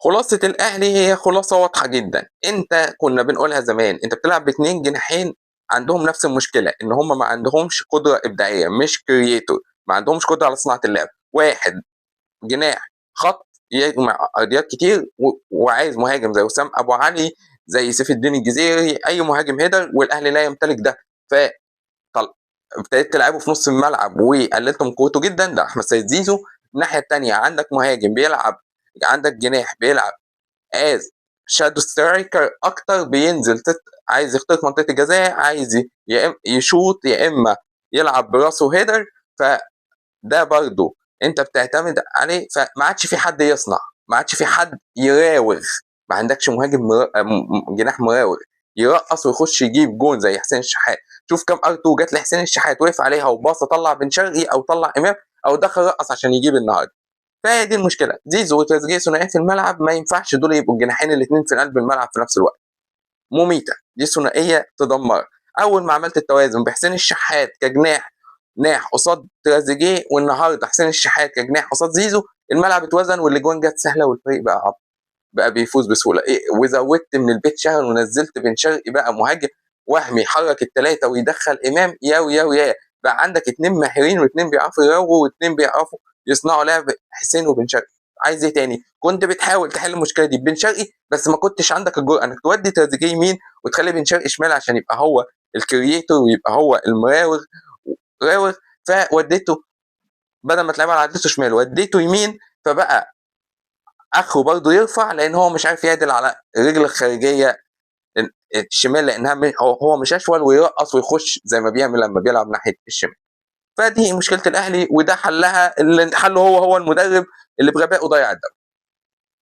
خلاصة الأهلي هي خلاصة واضحة جدًا، أنت كنا بنقولها زمان، أنت بتلعب ب2 جناحين عندهم نفس المشكلة، إن هم ما عندهمش قدرة إبداعية، مش creator، ما عندهمش قدرة على صناعة اللعب. واحد جناح خط يجمع أرضيات كتير وعايز مهاجم زي وسام أبو علي، زي سيف الدين الجزيري، أي مهاجم هيدر، والأهلي لا يمتلك ده. ف ابتديت تلعبه في نص الملعب وقللت من قوته جدا، ده احمد سيد زيزو. الناحيه الثانيه عندك مهاجم بيلعب، عندك جناح بيلعب از شادو سترايكر اكتر، بينزل عايز يخترق منطقه الجزاء، عايز يا اما يشوط يا اما يلعب براسه هيدر. فده برضه انت بتعتمد عليه، فما عادش في حد يصنع، ما عادش في حد يراوغ. ما عندكش مهاجم جناح مراوغ يرقص ويخش يجيب جون زي حسين الشحات. شوف كم ار2 جت لحسين الشحات وقف عليها وباصه، طلع بن شرقي او طلع امام او دخل رقص عشان يجيب النهارده. فهي دي المشكله، زيزو وتريزيجيه ثنائيه في الملعب، ما ينفعش دول يبقوا الجناحين الاثنين في قلب الملعب في نفس الوقت. مميته، دي ثنائيه تدمر. اول ما عملت التوازن بحسين الشحات كجناح قصاد تريزيجيه، والنهارده حسين الشحات كجناح قصاد زيزو، الملعب اتوزن والاجوان جت سهله والفريق بقى بيفوز بسهوله. إيه، وزودت من البيت شهر ونزلت بن شرقي بقى مهاجم وهمي يحرك الثلاثه ويدخل امام، يا بقى عندك اتنين ماهرين واتنين بيعرفوا يراوغوا واتنين بيعرفوا يصنعوا لعب، حسين وبن شرقي. عايز ايه تاني؟ كنت بتحاول تحل المشكله دي ببن شرقي، بس ما كنتش عندك الجرأه انك تودي تريزيجيه يمين وتخلي بن شرقي شمال عشان يبقى هو الكرييتور ويبقى هو المراوغ. فوديته بدل ما تلعبها على عدلته شمال وديته يمين، فبقى اخره برضه يرفع لان هو مش عارف يعدل على الرجل الخارجيه الشمال، لانها هو مش اشول ويرقص ويخش زي ما بيعمل لما بيلعب ناحيه الشمال. فدي مشكله الاهلي، وده حلها اللي حله هو المدرب اللي بغبائه ضيع الدوري.